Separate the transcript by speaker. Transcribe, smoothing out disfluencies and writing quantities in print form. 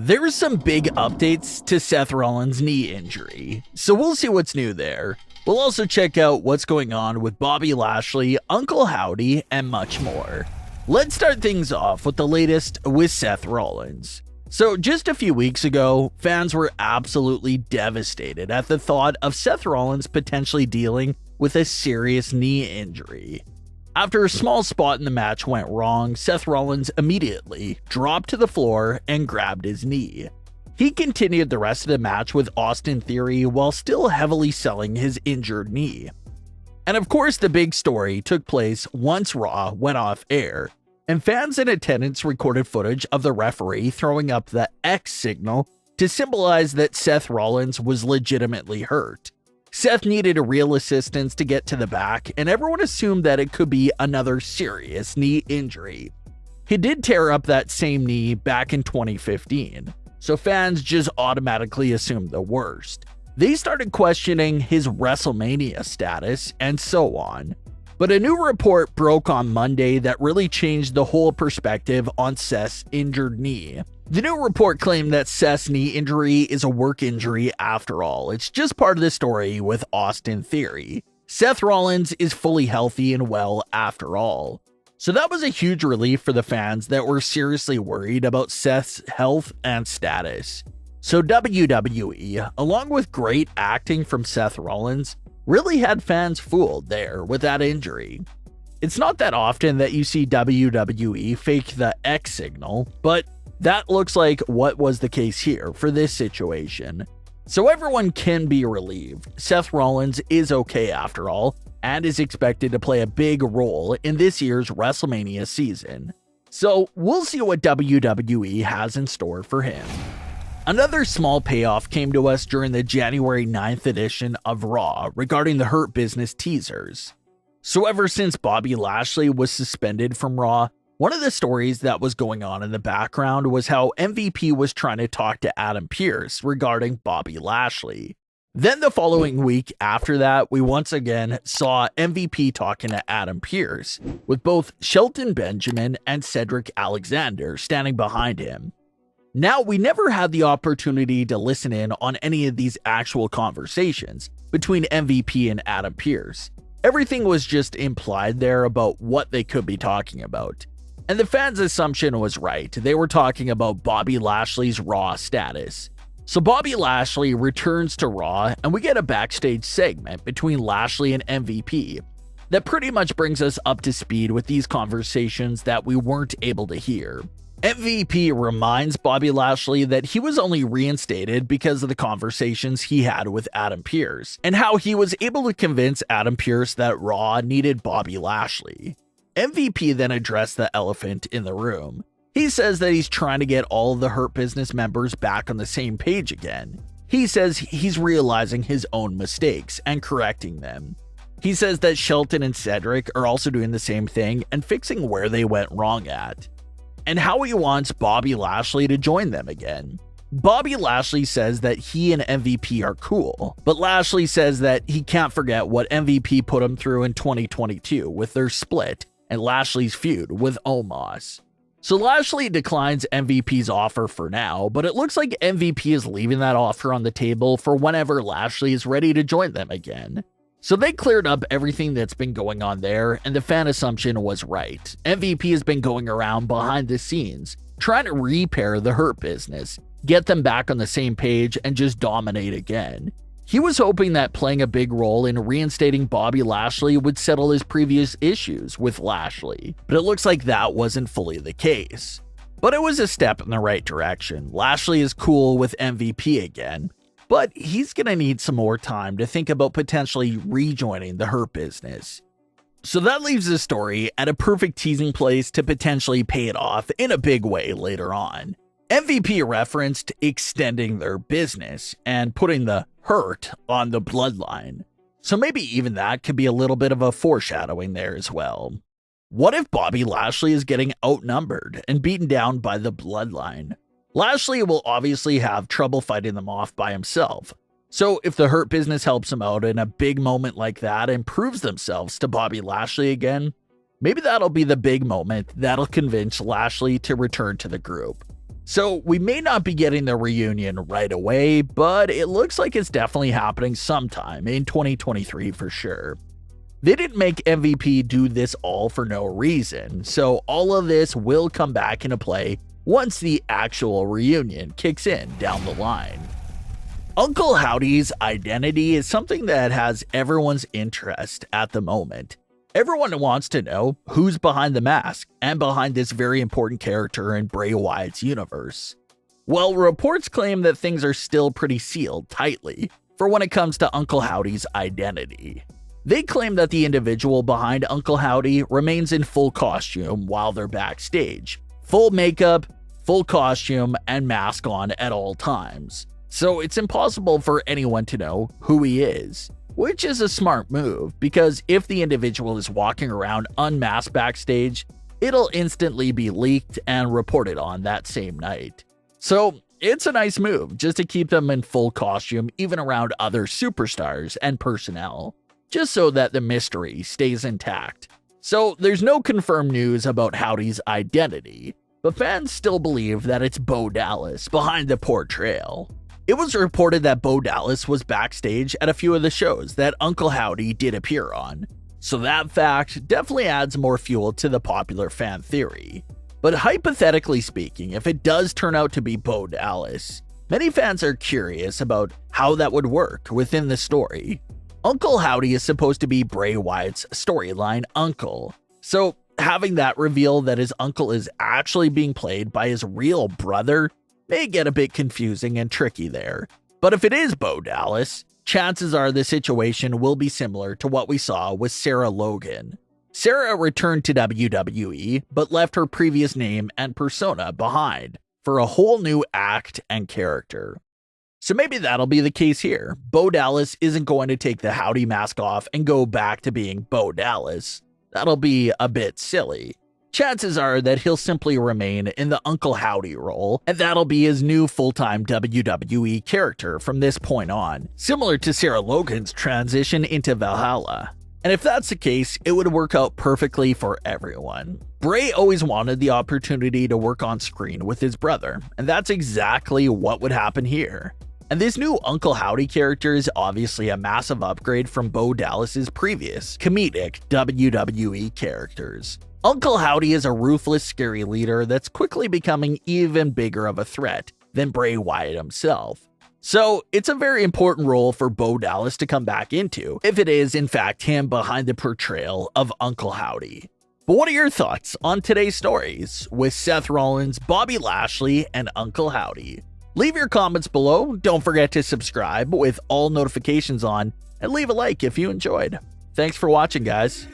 Speaker 1: There's some big updates to Seth Rollins' knee injury, so we'll see what's new there. We'll also check out what's going on with Bobby Lashley, Uncle Howdy, and much more. Let's start things off with the latest with Seth Rollins. So just a few weeks ago, fans were absolutely devastated at the thought of Seth Rollins potentially dealing with a serious knee injury. After a small spot in the match went wrong, Seth Rollins immediately dropped to the floor and grabbed his knee. He continued the rest of the match with Austin Theory while still heavily selling his injured knee. And of course, the big story took place once Raw went off air, and fans in attendance recorded footage of the referee throwing up the X signal to symbolize that Seth Rollins was legitimately hurt. Seth needed real assistance to get to the back, and everyone assumed that it could be another serious knee injury. He did tear up that same knee back in 2015, so fans just automatically assumed the worst. They started questioning his WrestleMania status and so on. But a new report broke on Monday that really changed the whole perspective on Seth's injured knee. The new report claimed that Seth's knee injury is a work injury after all. It's just part of the story with Austin Theory. Seth Rollins is fully healthy and well after all. So that was a huge relief for the fans that were seriously worried about Seth's health and status. So WWE, along with great acting from Seth Rollins, really had fans fooled there with that injury. It's not that often that you see WWE fake the X signal, but that looks like what was the case here for this situation. So everyone can be relieved. Seth Rollins is okay after all, and is expected to play a big role in this year's WrestleMania season. So we'll see what WWE has in store for him. Another small payoff came to us during the January 9th edition of Raw regarding the Hurt Business teasers. So ever since Bobby Lashley was suspended from Raw, one of the stories that was going on in the background was how MVP was trying to talk to Adam Pearce regarding Bobby Lashley. Then the following week after that, we once again saw MVP talking to Adam Pearce, with both Shelton Benjamin and Cedric Alexander standing behind him. Now, we never had the opportunity to listen in on any of these actual conversations between MVP and Adam Pearce. Everything was just implied there about what they could be talking about. And the fans' assumption was right. They were talking about Bobby Lashley's Raw status. So Bobby Lashley returns to Raw, and we get a backstage segment between Lashley and MVP that pretty much brings us up to speed with these conversations that we weren't able to hear. MVP reminds Bobby Lashley that he was only reinstated because of the conversations he had with Adam Pearce, and how he was able to convince Adam Pearce that Raw needed Bobby Lashley. MVP then addressed the elephant in the room. He says that he's trying to get all of the Hurt Business members back on the same page again. He says he's realizing his own mistakes and correcting them. He says that Shelton and Cedric are also doing the same thing and fixing where they went wrong at, and how he wants Bobby Lashley to join them again. Bobby Lashley says that he and MVP are cool, but Lashley says that he can't forget what MVP put him through in 2022 with their split and Lashley's feud with Omos. So Lashley declines MVP's offer for now, but it looks like MVP is leaving that offer on the table for whenever Lashley is ready to join them again. So they cleared up everything that's been going on there, and the fan assumption was right. MVP has been going around behind the scenes, trying to repair the Hurt Business, get them back on the same page, and just dominate again. He was hoping that playing a big role in reinstating Bobby Lashley would settle his previous issues with Lashley, but it looks like that wasn't fully the case. But it was a step in the right direction. Lashley is cool with MVP again, but he's gonna need some more time to think about potentially rejoining the Hurt Business. So that leaves the story at a perfect teasing place to potentially pay it off in a big way later on. MVP referenced extending their business and putting the Hurt on the Bloodline. So maybe even that could be a little bit of a foreshadowing there as well. What if Bobby Lashley is getting outnumbered and beaten down by the Bloodline? Lashley will obviously have trouble fighting them off by himself, So if the Hurt Business helps him out in a big moment like that and proves themselves to Bobby Lashley again, maybe that'll be the big moment that'll convince Lashley to return to the group. So we may not be getting the reunion right away, but it looks like it's definitely happening sometime in 2023 for sure. They didn't make MVP do this all for no reason, so all of this will come back into play once the actual reunion kicks in down the line. Uncle Howdy's identity is something that has everyone's interest at the moment. Everyone wants to know who's behind the mask and behind this very important character in Bray Wyatt's universe. Well, reports claim that things are still pretty sealed tightly for when it comes to Uncle Howdy's identity. They claim that the individual behind Uncle Howdy remains in full costume while they're backstage. Full makeup, full costume, and mask on at all times. So it's impossible for anyone to know who he is, which is a smart move because if the individual is walking around unmasked backstage, it'll instantly be leaked and reported on that same night. So it's a nice move just to keep them in full costume even around other superstars and personnel, just so that the mystery stays intact. So there's no confirmed news about Howdy's identity, but fans still believe that it's Bo Dallas behind the portrayal. It was reported that Bo Dallas was backstage at a few of the shows that Uncle Howdy did appear on, so that fact definitely adds more fuel to the popular fan theory. But hypothetically speaking, if it does turn out to be Bo Dallas, many fans are curious about how that would work within the story. Uncle Howdy is supposed to be Bray Wyatt's storyline uncle, so having that reveal that his uncle is actually being played by his real brother may get a bit confusing and tricky there. But if it is Bo Dallas, chances are the situation will be similar to what we saw with Sarah Logan. Sarah returned to WWE, but left her previous name and persona behind for a whole new act and character. So maybe that'll be the case here. Bo Dallas isn't going to take the Howdy mask off and go back to being Bo Dallas. That'll be a bit silly. Chances are that he'll simply remain in the Uncle Howdy role, and that'll be his new full-time WWE character from this point on, similar to Sarah Logan's transition into Valhalla. And if that's the case, it would work out perfectly for everyone. Bray always wanted the opportunity to work on screen with his brother, and that's exactly what would happen here. And this new Uncle Howdy character is obviously a massive upgrade from Bo Dallas's previous comedic WWE characters. Uncle Howdy is a ruthless, scary leader that's quickly becoming even bigger of a threat than Bray Wyatt himself. So it's a very important role for Bo Dallas to come back into, if it is in fact him behind the portrayal of Uncle Howdy. But what are your thoughts on today's stories with Seth Rollins, Bobby Lashley, and Uncle Howdy? Leave your comments below, don't forget to subscribe with all notifications on, and leave a like if you enjoyed. Thanks for watching, guys.